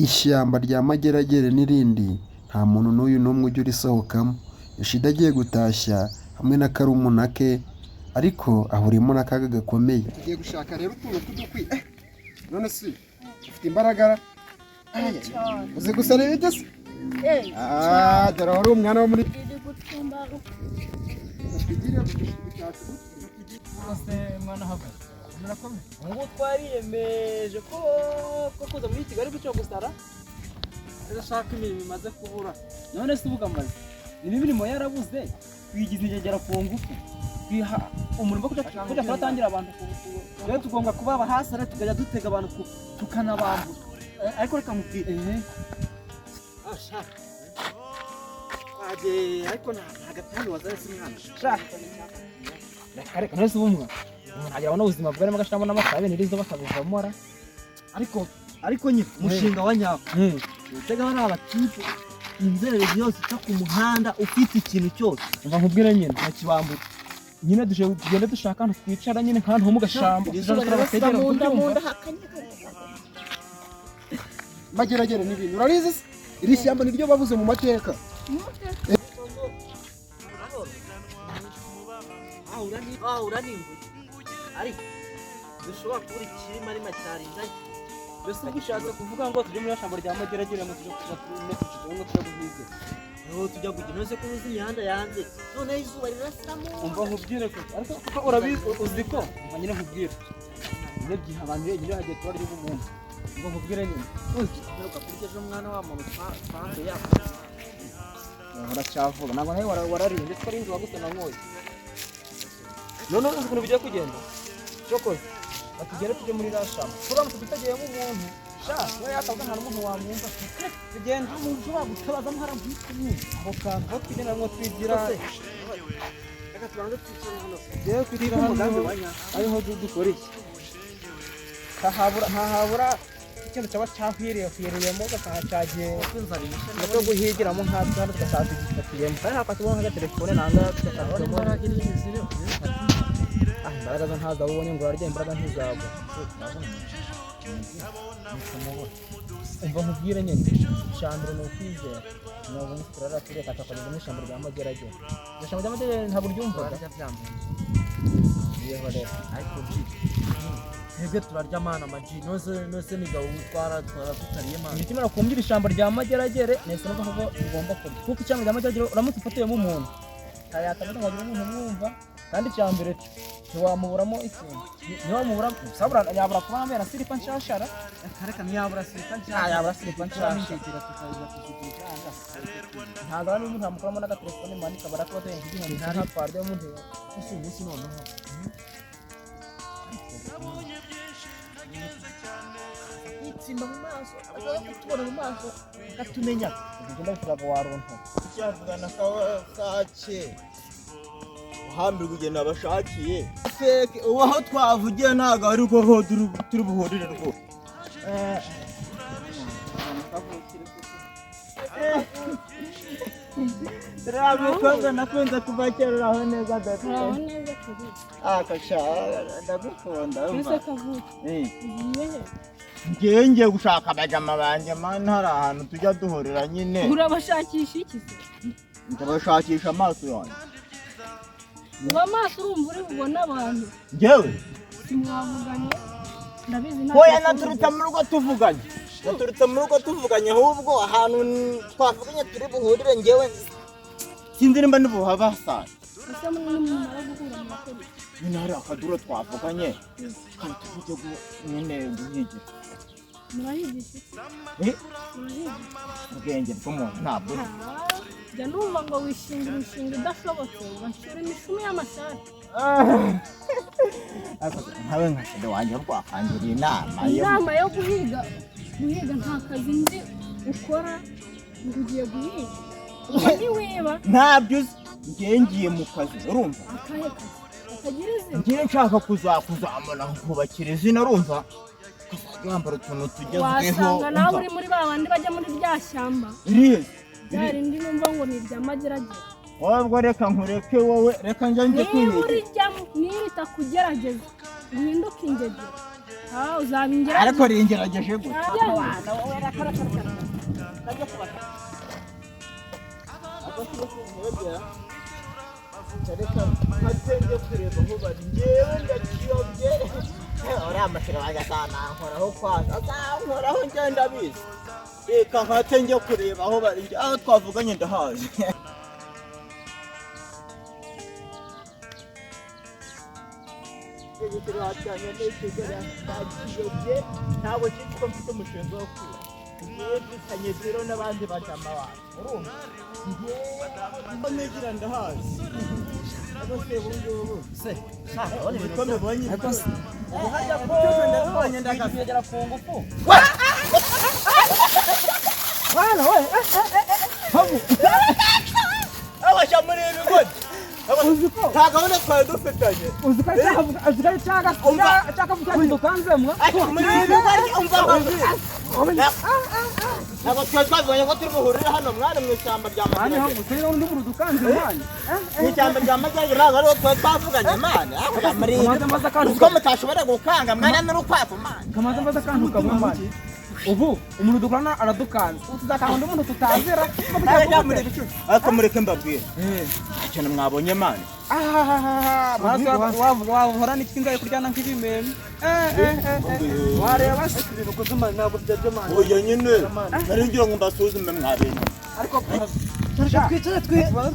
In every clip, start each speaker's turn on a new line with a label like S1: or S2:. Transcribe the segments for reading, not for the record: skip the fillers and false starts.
S1: Ishyamba rya Mageragere n'irindi nta muntu n'uyu n'umwe ujya urisohokamo. Yoshida agiye gutashya hamwe na karumuna ke ariko ahuriyemo n'akaga gakomeye. Tugiye gushaka rero utuntu tudukwi. None se ufite imbaraga? Uzi gusara ibyo se? Dore wari umwana wo muri
S2: ngo twariyemeje ko kuza muri Kigali gucyo gusara ashaka imirimo imaze kubura. None se uvuga amaze imirimo yarabuze twigize ingegera ku ngufu twiha umurimo kujya turatangira abantu rero tugomba kubaba hasi ara tukajya dutega abantu tukanabambura. Ariko reka mubwire ariko ntagatanga wazare simwana reka nese ubumwa ntajya abona ubuzima bwarimo agashiramo n'amatabe nirizo bakabivamora ariko nyine umushinga wa nyako utega hari abatipe inzerere yose cyo ku muhanda ufite ikintu cyose umva nkubwire nyine nakibambura nyine tugende dushaka ahantu twicara nyine kandi ho mu gashamba
S1: Mageragere n'ibintu urabizi se iri shyamba niryo bavuze mu mateka.
S2: ariko dushobora kubura ikirima ari macyarindaye bese ubishatse kuvuga ngo tujye muri shyamba rya Mageragere mu tujye guhiga tujya kugenda nose kuruza imihanda yanze none izuba rirasamo umva nkubwire ko ariko kuko urabizi uzi ko nyine nkubwire nebyi abantu rero hagiye twari umuntu umva nkubwire nyine uzi uruka kurya umwana wa muntu twanze yako uracyavuga ntabwo nawe wararinde ko ari inzu gusana mwoye none uzi ukuntu bigiye kugenda cyokora batugere tujye muri rashamba turamutse tutegeyemo umuntu we yatabwa nta n'umuntu wamwumva tugenda umuntu wagutabaza muhara bw'ikumi aho kantu aho tugenda ngo twigira reka tubanze twicare hano rero twitira hano ariho dukora iki ntahabura ikintu cyaba cyahwiriyemo cyagiye no guhigiramo nkatwe hano tugasanga tugifatiyemo kandi hakatubona nk'agatelefone nanga imbaraga zo ntazo ubonye ngo urarya imbaraga ntizagwa umva nkubwire nyine icyambere ni ukwizera nabona turara tureka tukagira mu ishyamba rya Mageragere. Ishyamba rya Mageragere ntabwo ryumvaga yeho rero ariko twebwe turarya mana amaji nose nigaho utwara tutariye mana nikimara kumbira ishyamba rya Mageragere nese no kuvuga ugomba kurya kuko ishyamba rya Mageragere uramutse ufatiyemo umuntu hayatabaza nkagira umuntu mwumva kandi cyambere ntiwamuburamo ikintu ntiwamubura sabura yabura kuba amera silipa nshashara kareka myabura silipa nshashara yabura silipa nshashara ntabwo ari umuntu amukoramo n'agatelefone manika barakote nk'igihano nta twarde umuntu usubuzi noneho itsimba mu maso tubona mu maso katumenya ugenda kuraga waronto cyavugana kake hambirwa ugenda abashakiye feke ubaho twavugiye ntago ari uko turi buhurire rwose Rabukoza nakunze kuva kera uraho neza dati uraho neza kuri akasha ndagukunda ngiye gushaka abajama banje mani hari ahantu tujya duhurira nyine
S3: urabashakisha iki se
S2: ndabashakisha amaso yanjye
S3: uwo amaso urumva uri bubona abantu
S2: njyewe
S3: simwavuganye ndabizi
S2: nta oya naturutse mu rugo tuvuganye ahubwo ahantu twavuganye turi buhurire njyewe sinzi nimba nibuhaba saa
S3: ese mumara guhura mu makuru
S2: nyine hari akaduro twavuganye kandi tujye nyine guhigira
S3: murahigisha
S2: ubwenge bw'umuntu ntabwo
S3: jya numva ngo wishinga imishinga idashobotse ugashyira imishumi y'amashati
S2: nkawe nka shede wanjye rwakangiriye
S3: inama yo guhiga nta kazi nzi ukora ngo ugiye guhiga uba ntiwiba
S2: ntabyo uzi ngiye mu kazi urumva
S3: akahe kazi akagira izina
S2: ngiye nshaka kuzamura nkubakira izina urumva yambara utuntu tugezweho
S3: wasanga nawe uri muri ba bandi bajya muri rya shyamba rindi numva ngo ni irya Mageragere
S2: wabwo reka nkureke wowe reka njye kwihiga
S3: niba itakugerageza uhinduke ingegera uzabingera
S2: ariko ringerageje gute reka nkatenge kureba aho bari njyewe ndakiyobye uriya amashuri wanjye azanankoraho kwanza azankoraho ngenda abizi reka nkatenge kureba aho bari aho twavuganye ndahazi igitiro hajyanye n'ikigera ndakiyobye ntabwo cyitwa mfite umushinga wo kwiga ngiye dusanye zero n'abandi bajama wacu urumva ngiye nigira ndahazi ariko se ubungubu se niko mubonye ariko se hajya ko ndabonye ndakagera ku ngufu wana we habu abasha muri ibigodi uziko nta gahunda twari dufitanye uziko cyakavuga dukanzemwa muri ibigodi umva ntabwo twabibonye ko turi buhurire hano mwana mu ishyamba rya Mageragere mu ishyamba rya Mageragere ntabwo ariho twari twavuganye mwana uziko mutashobora gukanga mwana n'urukwavu mwana
S4: kamaze mbaza akantu kamwe mwana ubu umuntu dukorana aradukanze tuzakanga undi muntu tutazira
S2: ariko mureke mbabwire ikintu mwabonye mwana
S4: wahora n'ikingaye kuryana nk'ibimeme wareba se ibintu kuzuma ntabwo byajya mwana
S2: oya nyine nari ngira ngo mbasuzume mwabene
S4: ariko twicare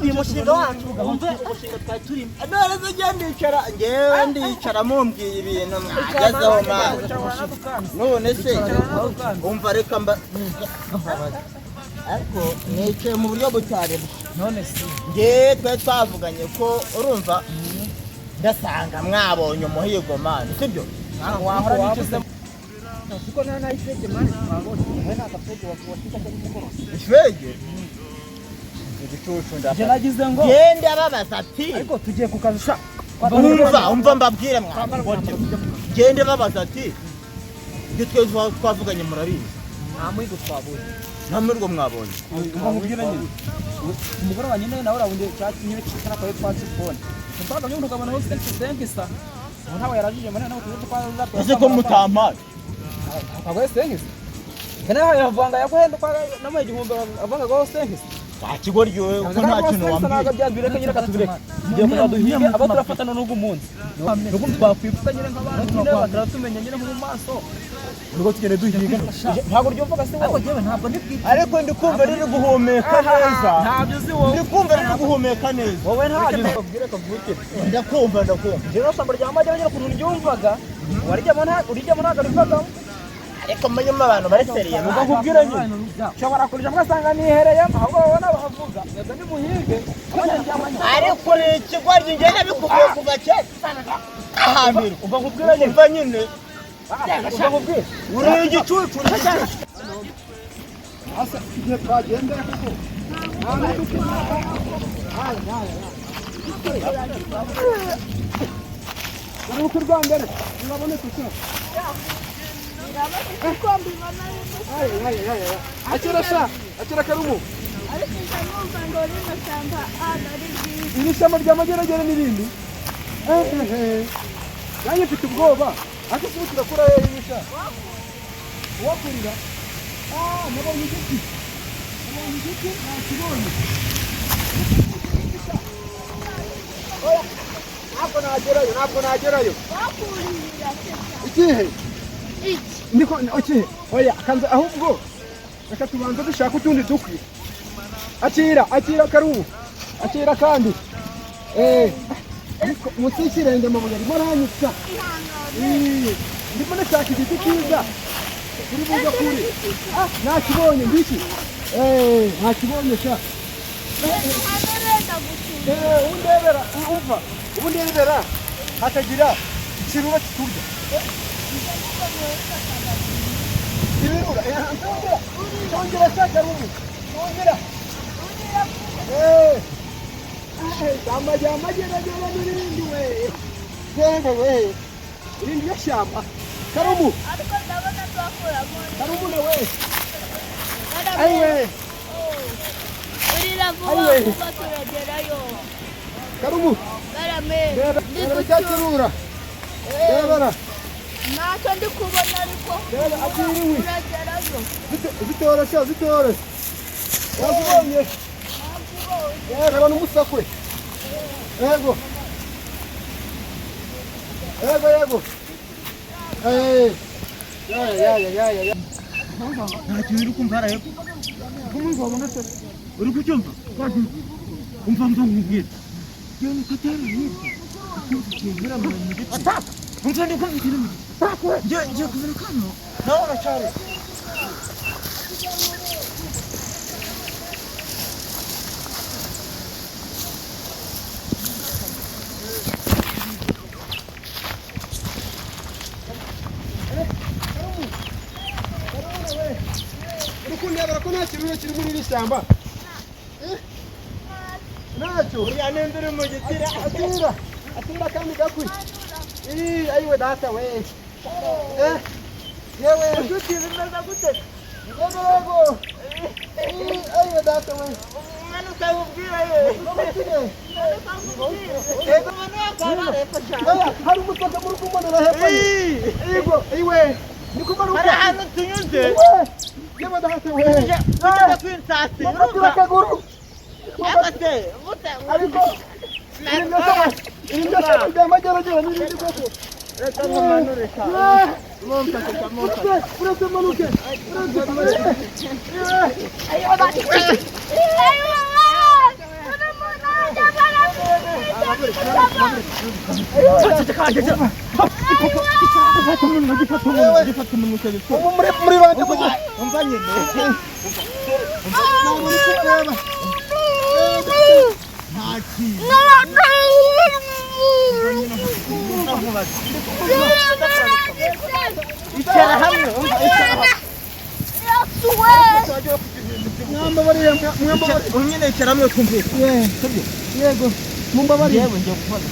S4: uyu mushinga wacu
S2: wumve umushinga twari turimo none se ngewe ndicara mumbwiye ibintu mwagezeho mwana none se umva reka ariko nicaye mu buryo butarimo
S4: none se
S2: ngewe twari twavuganye ko urumva ndasanga mwabonye umuhigo mwana sibyo
S4: wahora n'icyo kuko nta ifege mwana twabonye we nta gafege wakita cy'umugoroba
S2: ifege igicucu
S4: nagize ngo
S2: gende ababaza ati
S4: ariko tugiye ku kazi sha
S2: umva mbabwire mwana gende babaza ati ibyo twavuganye murabizi
S4: nta muhigo twabonye
S2: nta muhigo mwabonye
S4: nkubwira nyine umugoroba nyine nawe urabundi nyine cyitara kwa twatsi phone twaga nyine ukabona hose senkisa ntawe yarajije mwana nawe tuzi kwa
S2: ese ko mutampaye
S4: akagwe senkisa kana yavanga yakwenda kwa namwe igihumbi avanga go senkisa
S2: akigoryo uko nta kintu wambwiye
S4: byazbireka nyine katubireka ngiye kuza duhige abo turafatana n'ugu munsi nuko twakwifuza nyine nk'abantu nyine batratumenya nyine mu maso nuko tugende duhiga ntabwo ryumvaga se wowe jewe ntabwo ndibwite
S2: ariko ndikumva riri guhumeka neza
S4: ntabyo uzi wowe
S2: ndikumva riri guhumeka neza
S4: wowe ntabyo ubwire kavukire
S2: ndakumva
S4: jewe samba rya Mageragere kuntu ryumvaga warijyamo ntabwo rivagamo
S2: ariko manyuma abantu baresereye
S4: nuko nkubwira nyine shobora kurija mwasanga nihereyemo ahubwo babona bavuga yego ni muhige
S2: ariko ikigwaryi ngene bikuvuye kuva kera ahambira
S4: umva nkubwira
S2: nyine
S4: umva nkubwira
S2: uri igicucu
S1: asa igihe twagendera kuko uruko rwa mbere urabone kuko akira karumu iri shyamba rya Mageragere n'irindi nanjye mfite ubwoba ariko si turakura yisha uwakurira nabonye igiti nakibonye ntabwo nagerayo ikihe niko ikihe oya kanze ahubwo reka tubanza dushaka utundi dukwi akira karubu akira kandi ariko munsi y'ikirenge amabuye arimo aranyitsa ndimo ndashaka igiti cyiza kuri buza kuri nakibonye ngiki nakibonye sha undebera umva ubu ndebera hatagira ikirura kiturya ibirura tongera shaka rubu tongera Samba rya Mageragere n'irindi we yewe irindi y'ishyamba Karumu
S3: ariko ndabona twakuramo
S1: Karumu nawe ayiwe
S3: urira vuba vuba turagerayo
S1: Karumu
S3: barame
S1: ndebera cyakirura ndebera
S3: ntacyo ndi kubona ariko
S1: rero akiriwe
S3: uragerayo
S1: zitoroshye zitoroshye wazibonye reba n'umusakure yego yego yego ya
S4: nta kintu uri kumva haraye uri kucyumva umva nkubwira iyo ni katera hirya akubwira mu giti umva ndi kumvira mu giti ngiye kuzana kano nawe uracyari
S1: urikundebera ko nta kintu kiri muri iri shyamba ntacyo
S4: yanendere mu giti
S1: atira kandi gakwi ayiwe data we yewe
S4: inshuti bimeze gute
S1: yego ayiwe data we
S4: umwana ukabubwira
S1: hari umutaka muri kumbonera hepfo yego ayiwe ni kumanuka
S4: hari ahantu tunyuze
S1: yewe data we
S4: tujya kwinsasi
S1: bakatira akaguru ariko iri ryose ryamageragere n'irindi koko
S4: reka nkumanure
S1: uretse manuke muri bande
S4: umva nyine icara hamwe nyine icara hamwe twumvise
S1: yego mumbabarire
S4: yewe ngiye gufata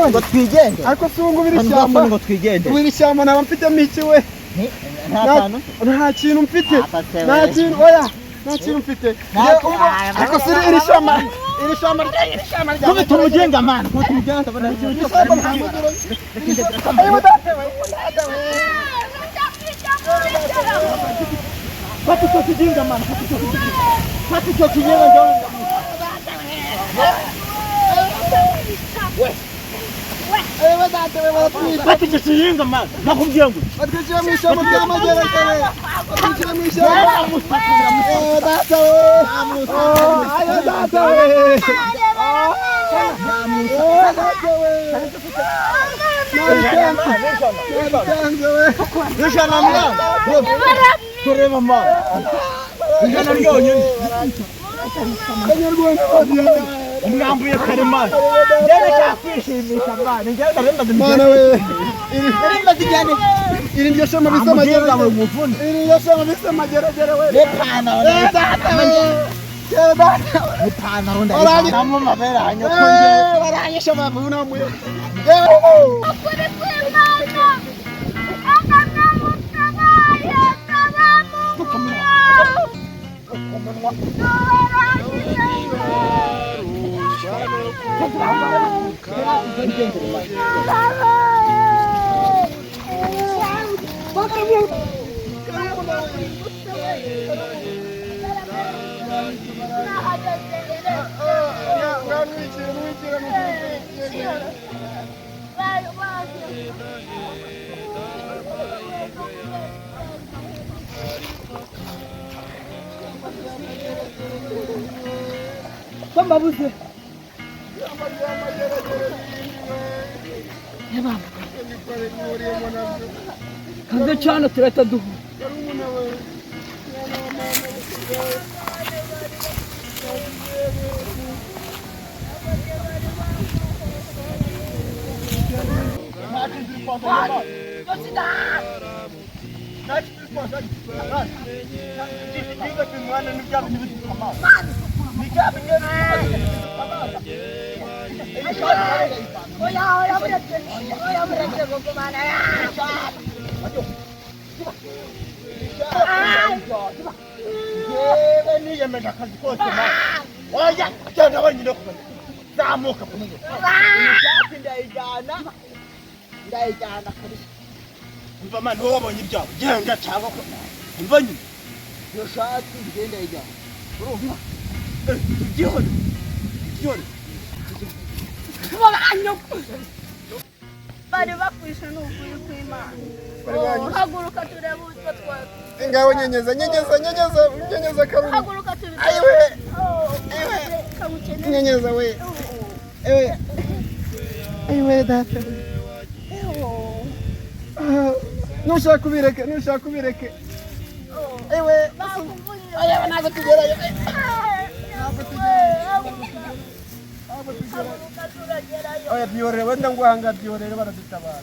S4: ngo twigende
S1: ariko sungubira ishyamba
S4: ngo twigende
S1: ubira ishyamba naba mfitemo iki we nta kintu mfite nta kintu oya nta kintu mfite ariko si iri shyamba
S4: kubita umugenga mana kubita umugenga mbona ikintu cyose fata icyo kigenga mana fata icyo kigenga njyewe fata icyo kigenga mana nakubwiye ngo
S1: batwikira mu ishyamba ry'amageragere batwikira mu ishyamba data we ayo data we
S4: ijana mwana tureba mwana ijana ryonyine umwambuye karemano njyewe cyakwishimisha mwana njyewe ndarendaze
S1: mwana we
S4: ndarendaze ijyane
S1: iri ryo shema bisa amageragere iri ryo shema bisa amageragere we
S4: n'ipantaro
S1: data we data
S4: n'ipantaro ndayipantamo amabere hanyuma njyewe
S1: baranyisha bavunamuye
S3: ukuri kw'Imana akamwamutabaye
S2: Babuze. Kanze cyane turahita duhura.
S5: oya genda wenyine kumenya zamuka
S2: ishati ndayijyana kabisa
S5: umva mani wowe wabonye ibyawe genda cyangwa ko umva nyine
S2: iyo shati ngenda yijyana urumva
S5: igihone
S3: bari bakwishe n'ukuri kw'Imana haguruka turebe utwo twari
S1: ngaho nyenyeza karungu
S3: haguruka turebe
S1: ayiwe
S3: kamukeneye
S1: nyenyeza we ayiwe data nushaka ubireke ayiwe ayiwe ntabwo tugerayo
S3: haguruka turagerayo
S1: oya byorere wenda nguhanga byorere baradutabara